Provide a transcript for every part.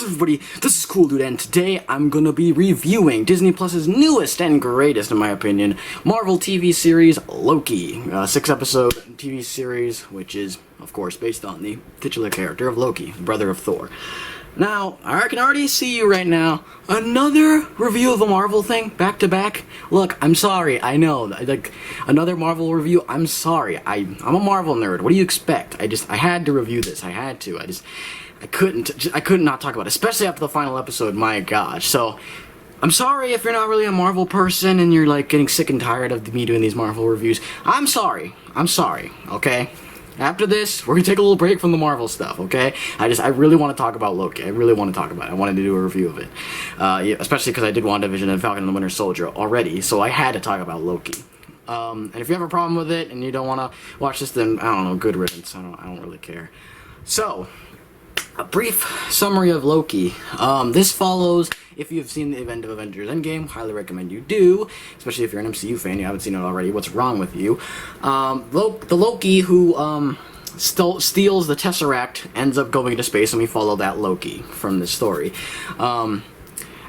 What's up, everybody? This is Cool Dude, and today I'm gonna be reviewing Disney Plus's newest and greatest, in my opinion, Marvel TV series, Loki. 6-episode TV series, which is, of course, based on the titular character of Loki, the brother of Thor. Now, I can already see you right now. Another review of a Marvel thing, back to back. Look, I'm sorry, I know, like, another Marvel review, I'm sorry. I'm a Marvel nerd. What do you expect? I had to review this. I had to. I couldn't not talk about it, especially after the final episode, my gosh. So, I'm sorry if you're not really a Marvel person and you're, like, getting sick and tired of me doing these Marvel reviews. I'm sorry, okay? After this, we're gonna take a little break from the Marvel stuff, okay? I really want to talk about Loki. I really want to talk about it. I wanted to do a review of it. Yeah, especially because I did WandaVision and Falcon and the Winter Soldier already, so I had to talk about Loki. And if you have a problem with it and you don't want to watch this, then, I don't know, good riddance. I don't really care. So, a brief summary of Loki. This follows, if you've seen the event of Avengers Endgame, highly recommend you do, especially if you're an MCU fan, you haven't seen it already, what's wrong with you? The Loki who steals the Tesseract ends up going into space, and we follow that Loki from this story.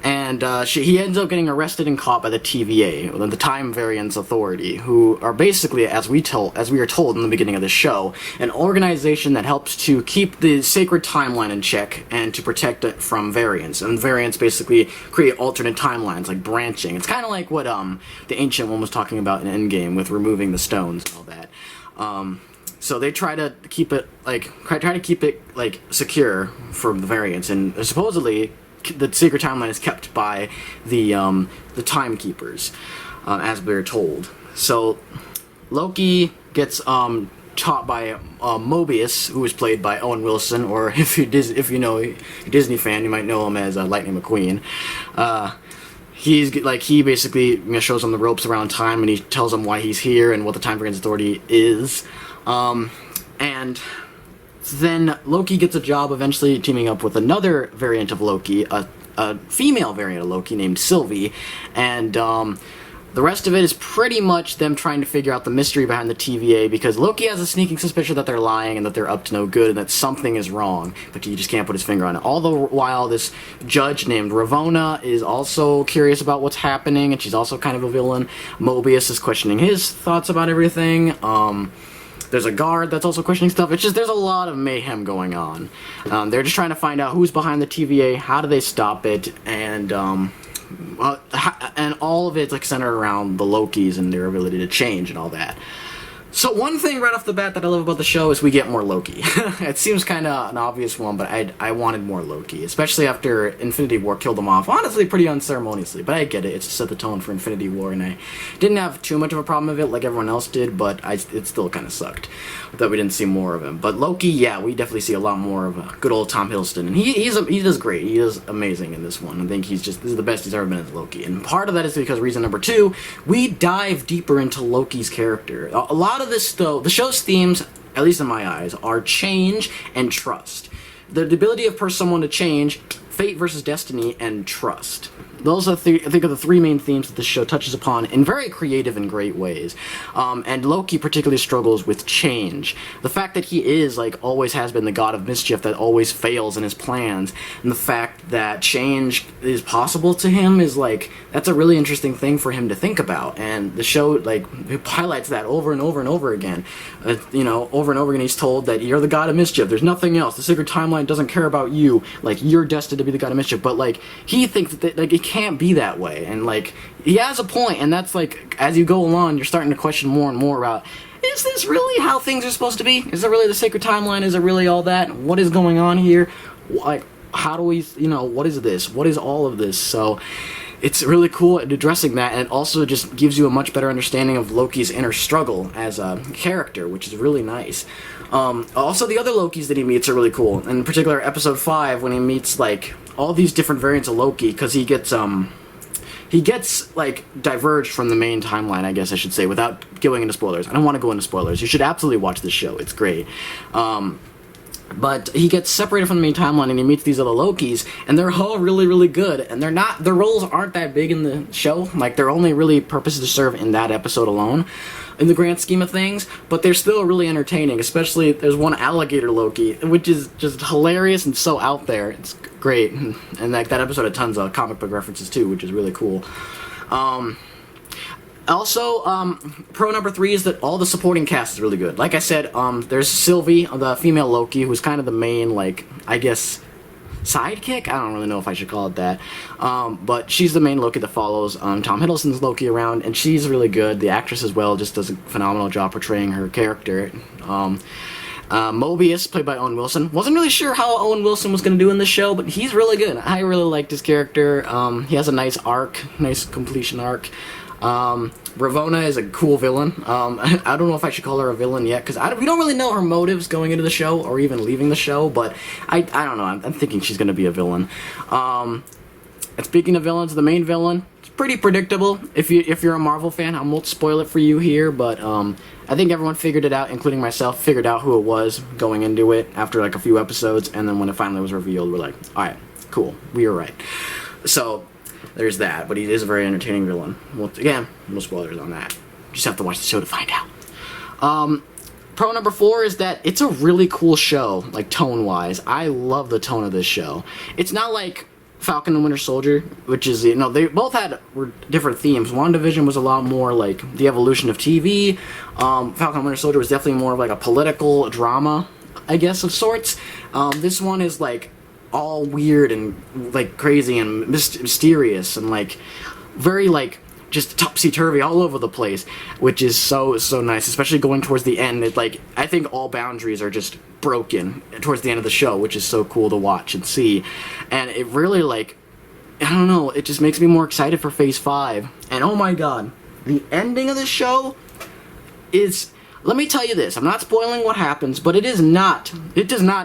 He ends up getting arrested and caught by the TVA, the Time Variance Authority, who are basically, as we are told in the beginning of the show, an organization that helps to keep the sacred timeline in check and to protect it from variants. And variants basically create alternate timelines, like branching. It's kind of like what the Ancient One was talking about in Endgame with removing the stones and all that. So they try to keep it secure from the variants, and supposedly the sacred timeline is kept by the timekeepers, as we're told. So Loki gets taught by Mobius, who is played by Owen Wilson, or if you know a Disney fan, you might know him as Lightning McQueen. He basically shows him the ropes around time, and he tells him why he's here and what the Time Variance Authority is. And then Loki gets a job eventually teaming up with another variant of Loki, a female variant of Loki named Sylvie, and the rest of it is pretty much them trying to figure out the mystery behind the TVA, because Loki has a sneaking suspicion that they're lying and that they're up to no good and that something is wrong, but he just can't put his finger on it. All the while, this judge named Ravonna is also curious about what's happening, and she's also kind of a villain. Mobius is questioning his thoughts about everything. There's a guard that's also questioning stuff. It's just, there's a lot of mayhem going on. They're just trying to find out who's behind the TVA, how do they stop it, and all of it's like centered around the Lokis and their ability to change and all that. So one thing right off the bat that I love about the show is we get more Loki. It seems kind of an obvious one, but I wanted more Loki, especially after Infinity War killed him off, honestly pretty unceremoniously, but I get it, it's to set the tone for Infinity War, and I didn't have too much of a problem with it like everyone else did, but it still kind of sucked that we didn't see more of him. But Loki, yeah, we definitely see a lot more of good old Tom Hiddleston, and he does great, he does amazing in this one. I think this is the best he's ever been as Loki, and part of that is because reason number 2, we dive deeper into Loki's character. A lot of this, though, the show's themes, at least in my eyes, are change and trust. The ability for someone to change, fate versus destiny, and trust. Those are, I think, are the 3 main themes that the show touches upon in very creative and great ways. And Loki particularly struggles with change. The fact that he is, always has been the god of mischief that always fails in his plans, and the fact that change is possible to him is, that's a really interesting thing for him to think about. And the show, it highlights that over and over and over again. Over and over again he's told that you're the god of mischief, there's nothing else, the sacred timeline doesn't care about you, you're destined to be the god of mischief, but, he thinks that, it can't be that way, and he has a point, and that's as you go along you're starting to question more and more about, is this really how things are supposed to be? Is it really the sacred timeline? Is it really all that? What is going on here? How do we, what is this? What is all of this? So it's really cool at addressing that, and it also just gives you a much better understanding of Loki's inner struggle as a character, which is really nice. Also, the other Lokis that he meets are really cool. In particular, episode 5, when he meets, all these different variants of Loki, because he gets diverged from the main timeline, I guess I should say, without going into spoilers. I don't want to go into spoilers. You should absolutely watch this show. It's great. But he gets separated from the main timeline and he meets these other Lokis, and they're all really, really good. And their roles aren't that big in the show. Like, they're only really purposes to serve in that episode alone, in the grand scheme of things. But they're still really entertaining, especially there's one alligator Loki, which is just hilarious and so out there. It's great. And like, that episode had tons of comic book references too, which is really cool. Also, pro number 3 is that all the supporting cast is really good. Like I said, there's Sylvie, the female Loki, who's kind of the main, like, I guess, sidekick? I don't really know if I should call it that. But she's the main Loki that follows Tom Hiddleston's Loki around, and she's really good. The actress as well just does a phenomenal job portraying her character. Mobius, played by Owen Wilson. Wasn't really sure how Owen Wilson was going to do in this show, but he's really good. I really liked his character. He has a nice arc, nice completion arc. Ravonna is a cool villain. I don't know if I should call her a villain yet, because we don't really know her motives going into the show or even leaving the show, but I don't know. I'm thinking she's going to be a villain. And speaking of villains, the main villain, it's pretty predictable. If you're a Marvel fan, I won't spoil it for you here, but I think everyone figured it out, including myself, figured out who it was going into it after like a few episodes, and then when it finally was revealed, we're like, alright, cool, we were right. So there's that, but he is a very entertaining villain. Well, again, no spoilers on that. Just have to watch the show to find out. Pro number 4 is that it's a really cool show, like tone-wise. I love the tone of this show. It's not like Falcon and Winter Soldier, which is, you know, they both were different themes. WandaVision was a lot more like the evolution of TV. Falcon and Winter Soldier was definitely more of like a political drama, I guess, of sorts. This one is like all weird and like crazy and mysterious and like very like just topsy-turvy all over the place, which is so nice, especially going towards the end. It, like, I think all boundaries are just broken towards the end of the show, which is so cool to watch and see. And it really, like, I don't know, it just makes me more excited for Phase 5. And oh my god, the ending of the show is, let me tell you this, I'm not spoiling what happens, but it does not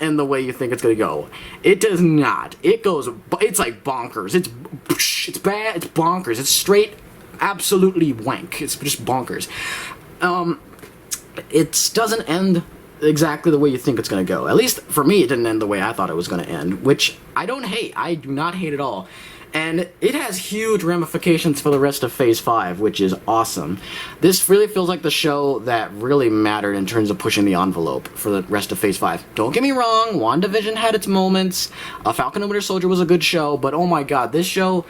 end the way you think it's gonna go. It does not. It's like bonkers. It's bad, it's bonkers. It's straight absolutely wank. It's just bonkers. It doesn't end exactly the way you think it's going to go. At least for me, it didn't end the way I thought it was going to end, which I don't hate. I do not hate at all. And it has huge ramifications for the rest of Phase 5, which is awesome. This really feels like the show that really mattered in terms of pushing the envelope for the rest of Phase 5. Don't get me wrong, WandaVision had its moments. Falcon and Winter Soldier was a good show, but oh my god, this show,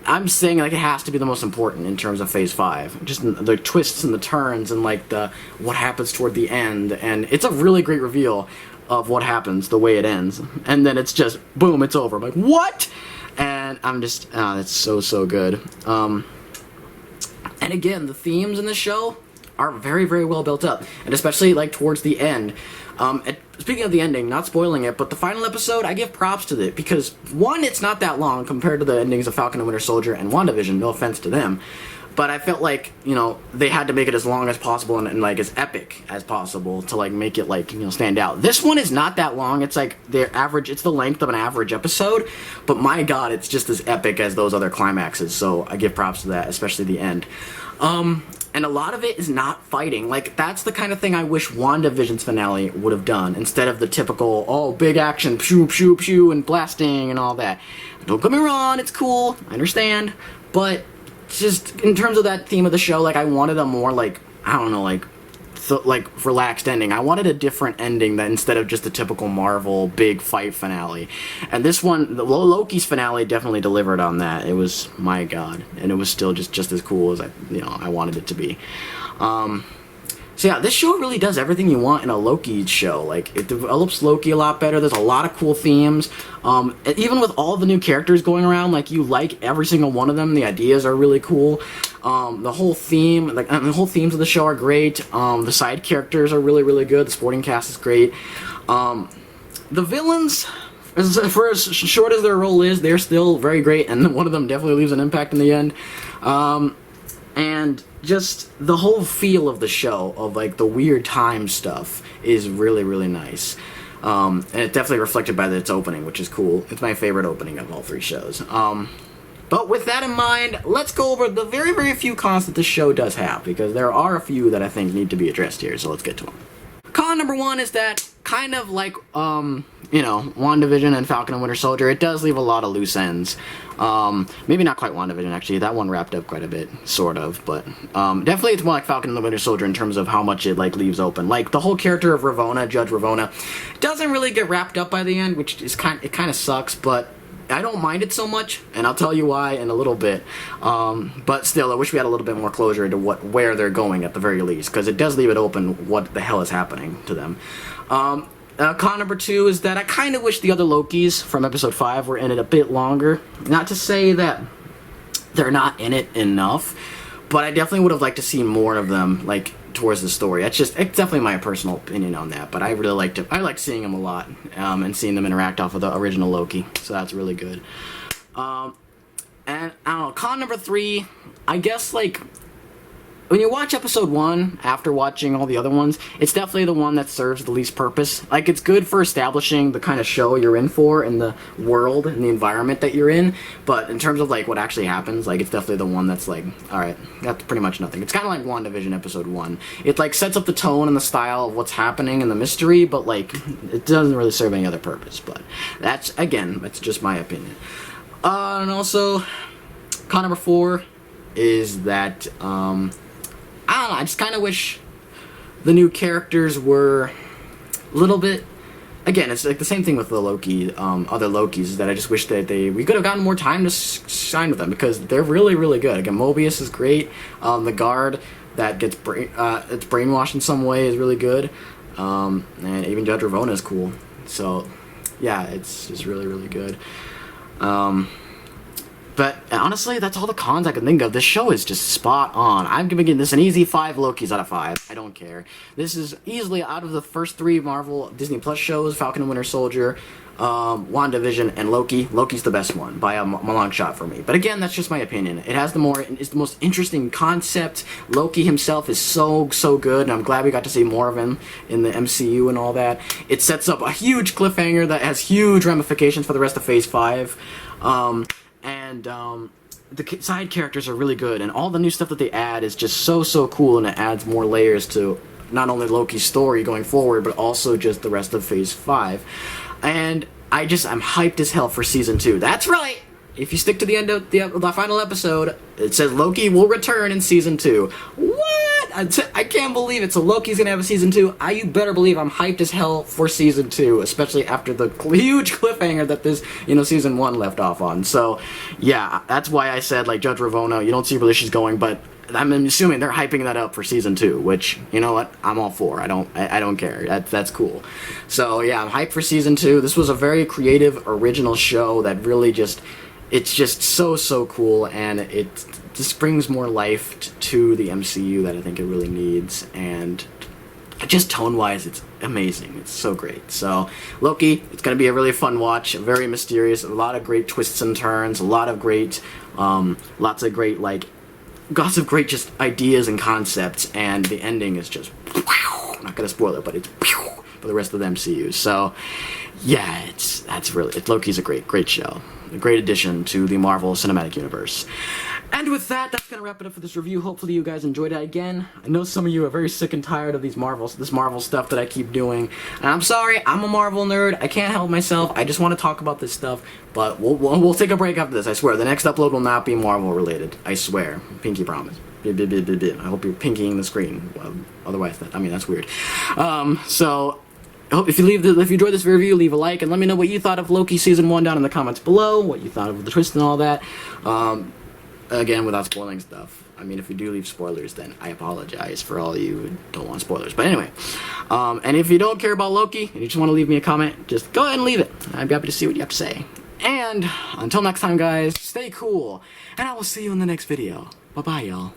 I'm saying like it has to be the most important in terms of Phase 5. Just the twists and the turns and like what happens toward the end, and it's a really great reveal of what happens the way it ends. And then it's just boom, it's over. I'm like, what? And I'm just it's so good. And again, the themes in the show are very, very well built up, and especially like towards the end. Speaking of the ending, not spoiling it, but the final episode, I give props to it because, one, it's not that long compared to the endings of Falcon and Winter Soldier and WandaVision, no offense to them, but I felt like, you know, they had to make it as long as possible and like as epic as possible to like make it like, you know, stand out. This one is not that long. It's like it's the length of an average episode, but my god, it's just as epic as those other climaxes, so I give props to that, especially the end. And a lot of it is not fighting. Like, that's the kind of thing I wish WandaVision's finale would have done, instead of the typical, oh, big action, pew, pew, pew, and blasting and all that. Don't get me wrong, it's cool, I understand, but just in terms of that theme of the show, like, I wanted a more, like, I don't know, like relaxed ending. I wanted a different ending that instead of just the typical Marvel big fight finale. And this one, Loki's finale definitely delivered on that. It was, my god, and it was still just as cool as I wanted it to be. So yeah, this show really does everything you want in a Loki show. Like, it develops Loki a lot better. There's a lot of cool themes. Even with all the new characters going around, like, you like every single one of them. The ideas are really cool. The whole theme, like, the whole themes of the show are great. The side characters are really, really good. The supporting cast is great. The villains, for as short as their role is, they're still very great, and one of them definitely leaves an impact in the end. And just the whole feel of the show, of like the weird time stuff, is really, really nice. And it's definitely reflected by its opening, which is cool. It's my favorite opening of all 3 shows. But with that in mind, let's go over the very, very few cons that this show does have, because there are a few that I think need to be addressed here, so let's get to them. Con number 1 is that kind of like, you know, WandaVision and Falcon and Winter Soldier, it does leave a lot of loose ends. Maybe not quite WandaVision, actually. That one wrapped up quite a bit, sort of. But definitely it's more like Falcon and the Winter Soldier in terms of how much it, like, leaves open. Like, the whole character of Ravonna, Judge Ravonna, doesn't really get wrapped up by the end, which is kind of sucks, but I don't mind it so much, and I'll tell you why in a little bit. But still, I wish we had a little bit more closure into where they're going at the very least, because it does leave it open what the hell is happening to them. Con number 2 is that I kind of wish the other Lokis from episode 5 were in it a bit longer. Not to say that they're not in it enough, but I definitely would have liked to see more of them, like, towards the story. It's definitely my personal opinion on that, but I really liked it. I like seeing them a lot, and seeing them interact off of the original Loki, so that's really good. And, I don't know, con number 3, I guess, like, when you watch episode 1 after watching all the other ones, it's definitely the one that serves the least purpose. Like, it's good for establishing the kind of show you're in for, and the world and the environment that you're in, but in terms of, like, what actually happens, like, it's definitely the one that's like, alright, that's pretty much nothing. It's kind of like WandaVision episode 1. It, like, sets up the tone and the style of what's happening and the mystery, but, like, it doesn't really serve any other purpose, but that's just my opinion. And also, con number 4 is that, I don't know, I just kind of wish the new characters were a little bit... Again, it's like the same thing with the Loki, other Lokis, is that I just wish that we could have gotten more time to shine with them, because they're really, really good. Again, Mobius is great. The guard that gets it's brainwashed in some way is really good. And even Judge Ravonna is cool. So, yeah, it's just really, really good. But honestly, that's all the cons I can think of. This show is just spot on. I'm giving this an easy 5 Lokis out of 5. I don't care. This is easily out of the first 3 Marvel Disney Plus shows, Falcon and Winter Soldier, WandaVision, and Loki. Loki's the best one by a long shot for me. But again, that's just my opinion. It has it's the most interesting concept. Loki himself is so good, and I'm glad we got to see more of him in the MCU and all that. It sets up a huge cliffhanger that has huge ramifications for the rest of Phase 5. The side characters are really good, and all the new stuff that they add is just so cool, and it adds more layers to not only Loki's story going forward, but also just the rest of Phase 5. And I'm hyped as hell for Season 2. That's right! If you stick to the end of the final episode, it says Loki will return in Season 2. What? I can't believe it. So Loki's gonna have a Season 2. You better believe I'm hyped as hell for Season 2, especially after the huge cliffhanger that this, Season 1 left off on. So, yeah, that's why I said, like, Judge Ravonna, you don't see where she's going, but I'm assuming they're hyping that up for Season 2, which, you know what, I'm all for. I don't care. That's cool. So, yeah, I'm hyped for Season 2. This was a very creative, original show that really it's just so cool, and it just brings more life to the MCU that I think it really needs, and just tone-wise, it's amazing. It's so great. So, Loki, it's going to be a really fun watch, very mysterious, a lot of great twists and turns, lots of great, lots of great just ideas and concepts, and the ending is just, I'm not going to spoil it, but it's for the rest of the MCU. So, yeah, Loki's a great show. A great addition to the Marvel Cinematic Universe. And with that, that's going to wrap it up for this review. Hopefully you guys enjoyed it again. I know some of you are very sick and tired of this Marvel stuff that I keep doing. And I'm sorry, I'm a Marvel nerd. I can't help myself. I just want to talk about this stuff. But we'll take a break after this, I swear. The next upload will not be Marvel related. I swear. Pinky promise. I hope you're pinkying the screen. Otherwise, that's weird. I hope if you enjoyed this review, leave a like, and let me know what you thought of Loki Season 1 down in the comments below, what you thought of the twist and all that. Again, without spoiling stuff. If you do leave spoilers, then I apologize for all you who don't want spoilers. But anyway, and if you don't care about Loki, and you just want to leave me a comment, just go ahead and leave it. I'm happy to see what you have to say. And until next time, guys, stay cool, and I will see you in the next video. Bye-bye, y'all.